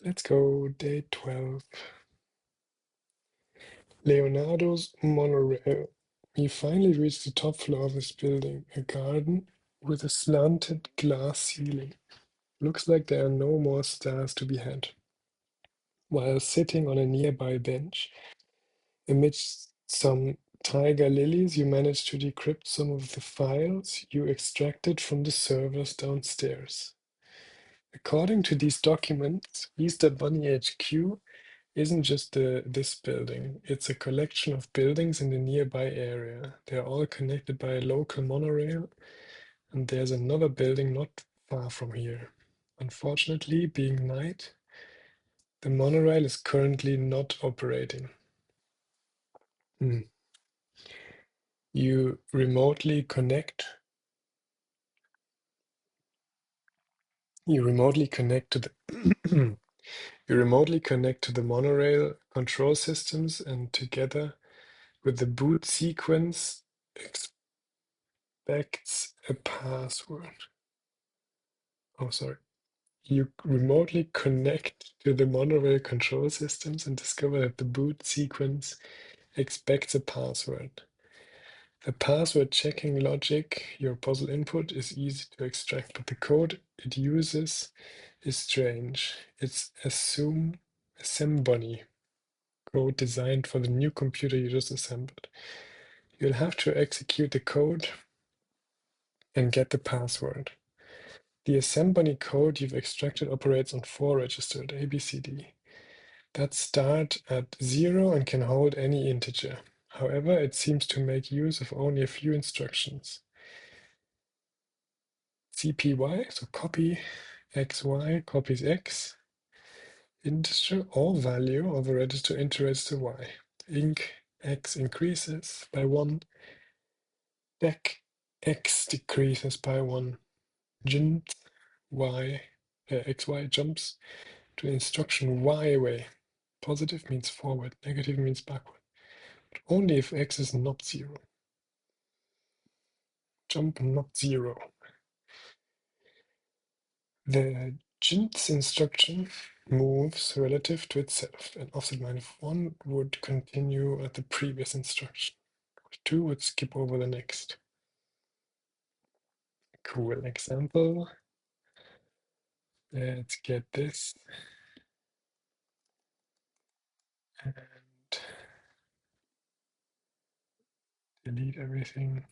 Let's go, day 12. Leonardo's monorail. We finally reached the top floor of this building, a garden with a slanted glass ceiling. Looks like there are no more stars to be had. While sitting on a nearby bench, amidst some tiger lilies, you manage to decrypt some of the files you extracted from the servers downstairs. According to these documents, Easter Bunny HQ isn't just this building, it's a collection of buildings in the nearby area. They're all connected by a local monorail, and there's another building not far from here. Unfortunately, being night, the monorail is currently not operating. Hmm. You remotely connect. You remotely connect to the you remotely connect to the monorail control systems, and together with the boot sequence expects a password. Oh, sorry. You remotely connect to the monorail control systems and discover that the boot sequence expects a password. The password checking logic, your puzzle input, is easy to extract, but the code it uses is strange. It's assembly code designed for the new computer you just assembled. You'll have to execute the code and get the password. The assembly code you've extracted operates on 4 registers, A, B, C, D, that start at 0 and can hold any integer. However, it seems to make use of only a few instructions. CPY, so copy XY, copies X, integer or value of a register into register Y. Inc X increases by 1, dec X decreases by 1, jint Y, XY jumps to instruction Y way. Positive means forward, negative means backward. But only if X is not 0. Jump not 0. The jint's instruction moves relative to itself, and offset -1 would continue at the previous instruction. 2 would skip over the next. Cool example. Let's get this. And delete everything.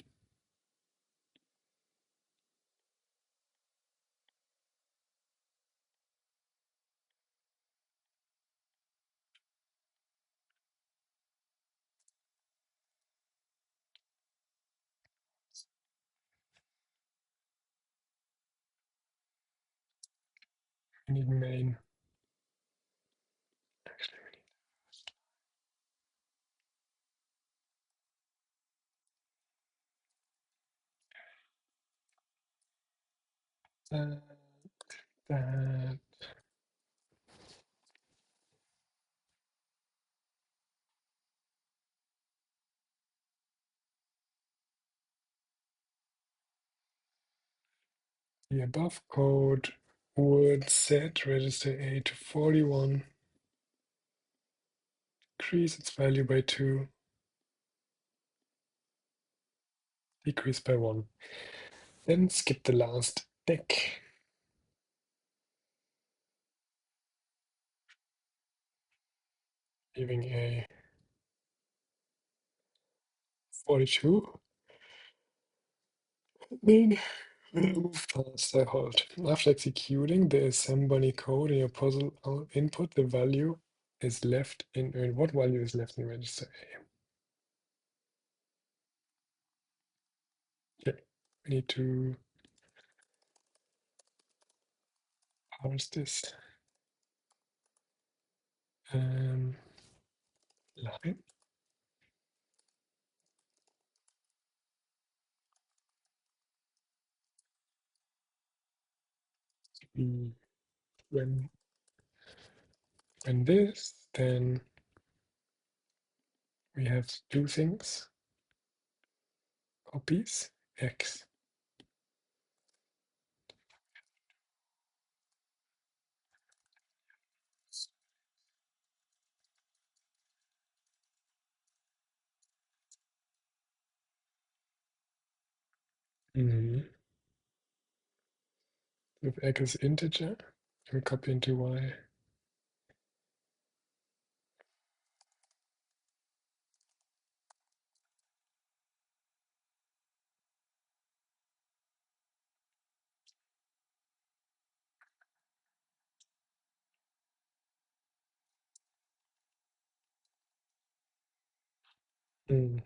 We need main. Actually, we need that. The above code would set register A to 41, increase its value by 2, decrease by 1. Then skip the last deck, leaving a 42. Then move past I hold. After executing the assembly code in your puzzle input, the value is left in what value is left in register A? Okay, we need to parse this line. We when this, then we have two things. Copies X. Mhm. If x is integer, we copy into y. Mm.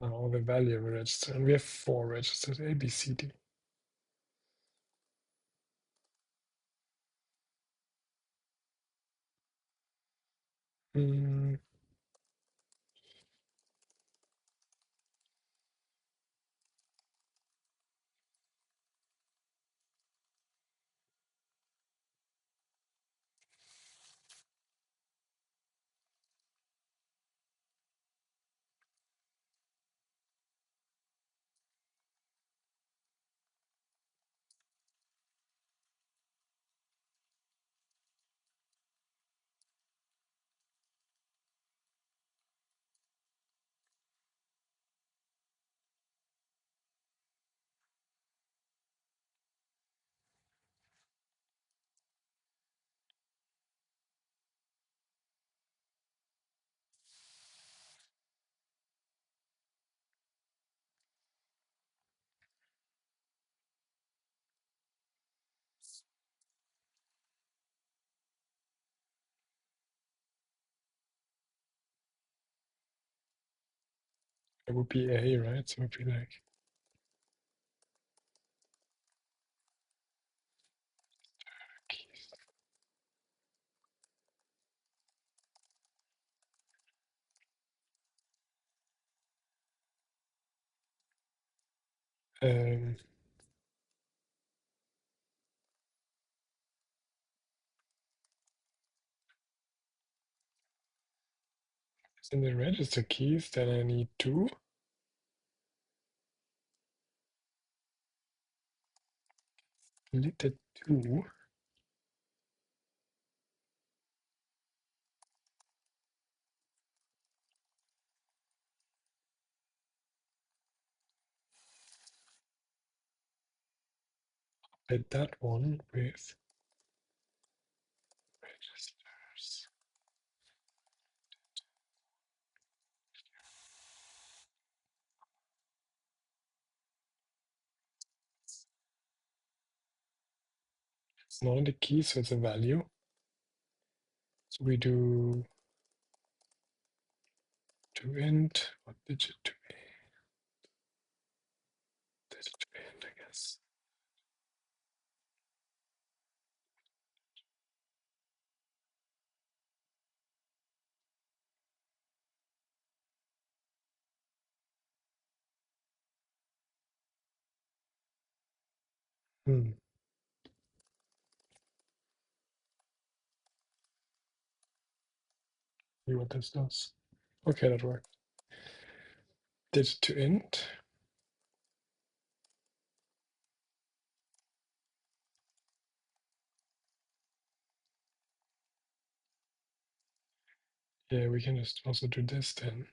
Now the value of a register, and we have 4 registers, A, B, C, D. Mm. It would be A, right? So it would be like keys. Um, in the register keys, then I need 2. Little 2. At that one with registers. It's not the key, so it's a value. So we do to int, what digit to digit to int, I guess. Hmm. See what this does. Okay, that worked. Digit to int. Yeah, we can just also do this then.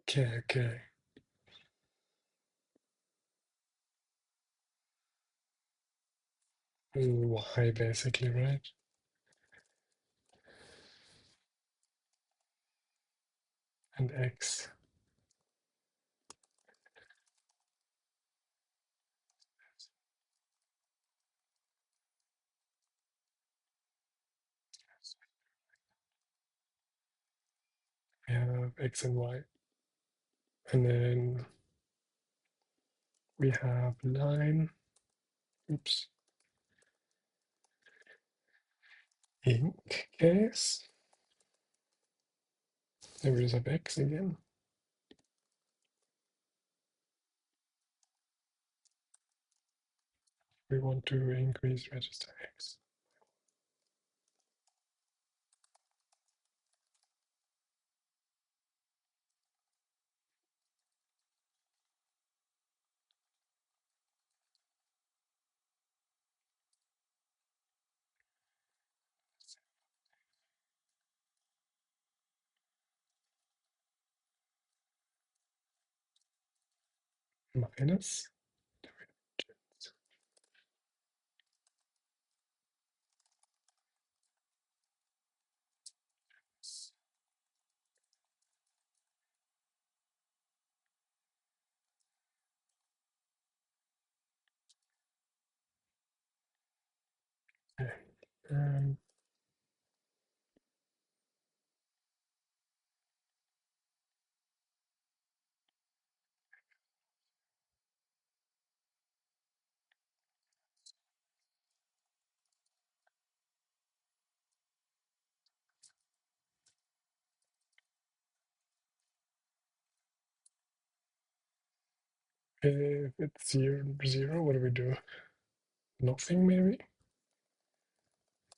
Okay, okay. Y basically, right? And X. We have X and Y. And then we have line, oops, ink case. Then we just have X again. We want to increase register X. Minus. Okay. Um, if it's 0, what do we do? Nothing, maybe?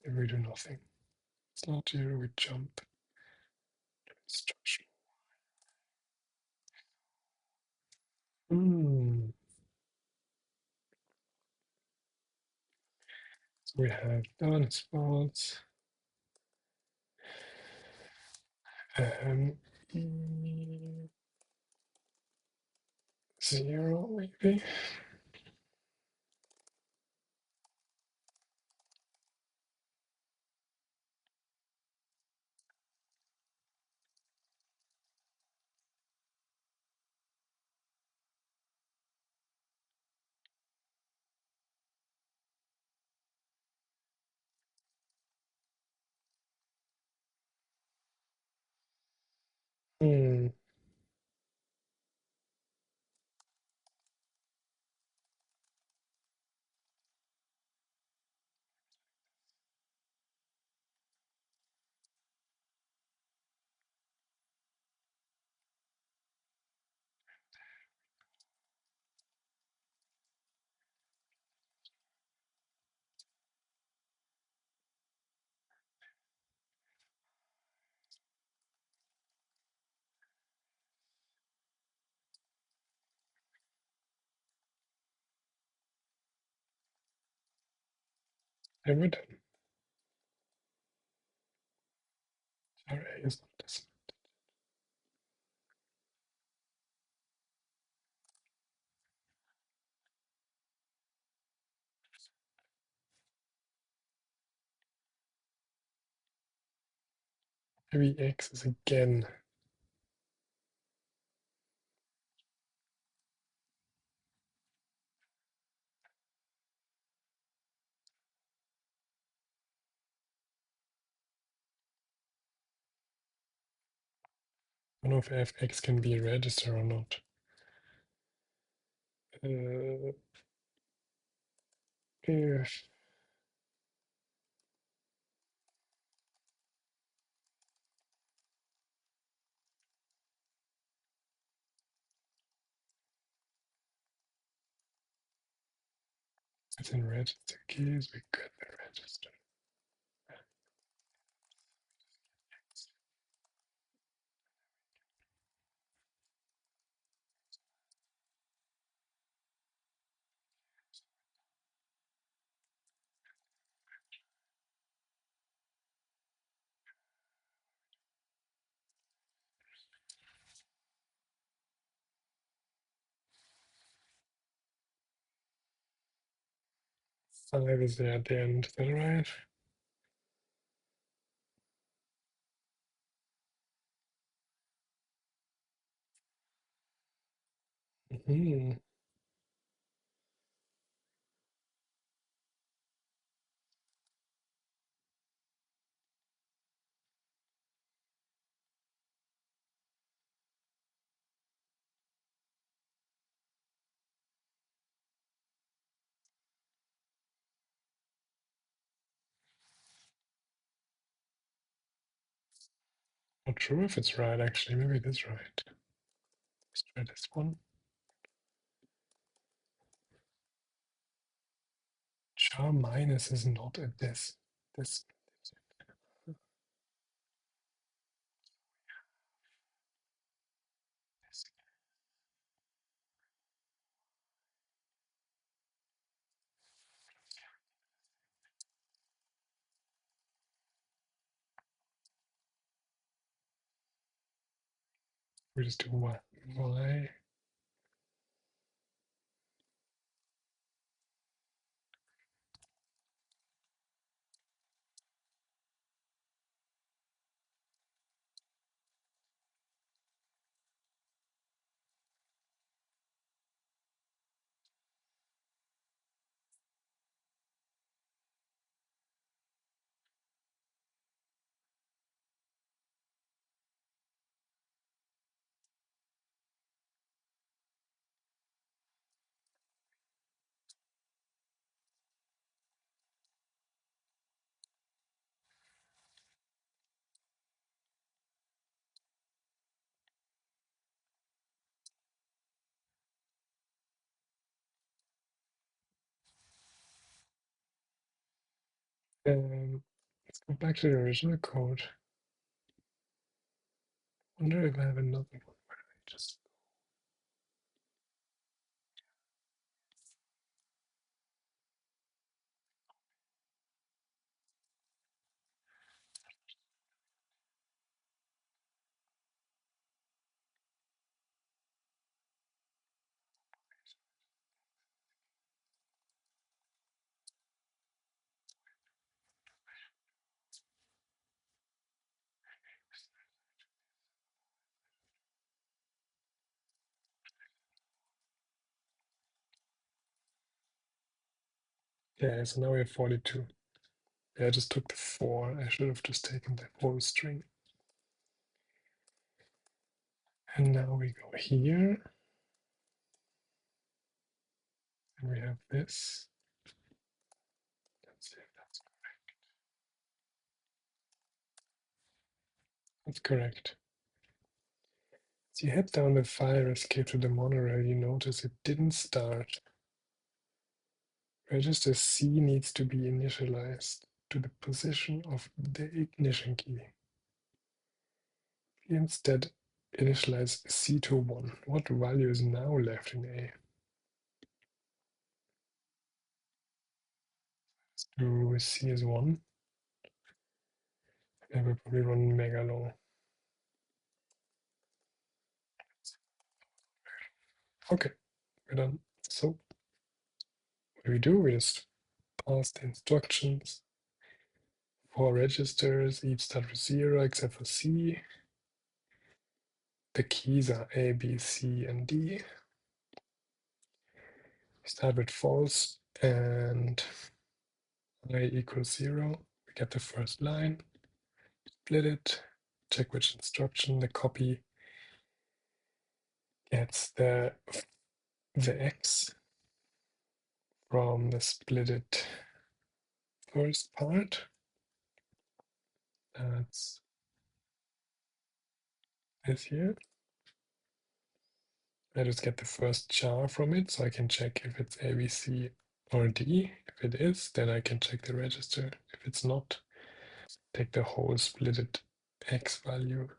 If we do nothing. It's not 0, we jump. Instruction. Hmm. So we have done is false. E 0, maybe? Hmm. And we're done. Array is not this. Maybe X is again. I don't know if fx can be a register or not. If it's in register keys, we get the register. 5 is there at the end, is that right? Hmm. Not sure if it's right, actually. Maybe it is right. Let's try this one. Char minus is not at this. This. We just do what? Y. Let's go back to the original code. Wonder if I have another one where I just. Yeah, so now we have 42. Yeah, I just took the 4. I should have just taken the whole string. And now we go here. And we have this. Let's see if that's correct. As you head down the fire escape to the monorail, you notice it didn't start. Register C needs to be initialized to the position of the ignition key. Instead, initialize C to 1. What value is now left in A? Do C is 1. And we'll probably run mega long. Okay, we're done. So, what do? We just pass the instructions. 4 registers, each start with 0 except for C. The keys are A, B, C, and D. Start with false and I equals 0. We get the first line, split it, check which instruction. The copy gets the X from the splitted first part. That's this here. I just get the first char from it, so I can check if it's A, B, C, or D. If it is, then I can check the register. If it's not, take the whole splitted X value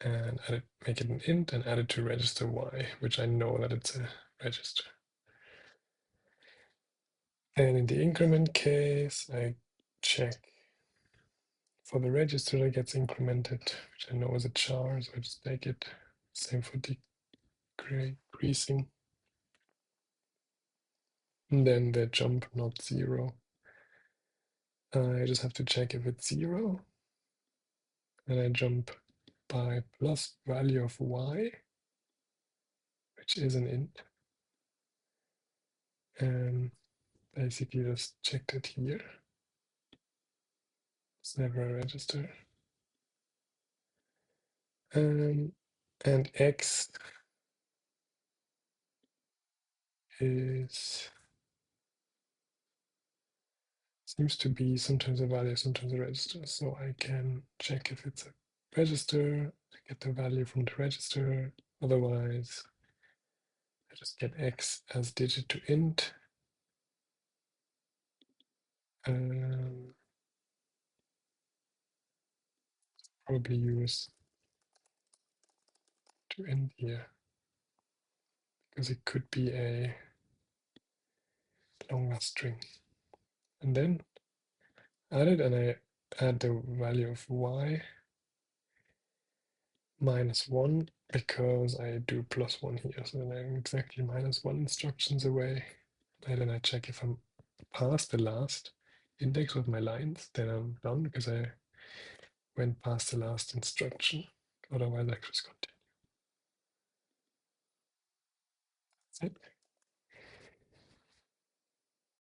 and add it, make it an int and add it to register Y, which I know that it's a register. And in the increment case, I check for the register that gets incremented, which I know is a char, so I just make it same for decreasing. And then the jump not 0. I just have to check if it's 0. And I jump by plus value of y, which is an int. And basically just check that here. It's never a register. And x is seems to be sometimes a value, sometimes a register. So I can check if it's a register, I get the value from the register. Otherwise, I just get x as digit to int. Probably use to int here because it could be a longer string. And then add it, and I add the value of y minus 1 because I do plus 1 here. So then I'm exactly minus 1 instructions away. And then I check if I'm past the last index of my lines, then I'm done because I went past the last instruction. Otherwise, I just continue. That's it.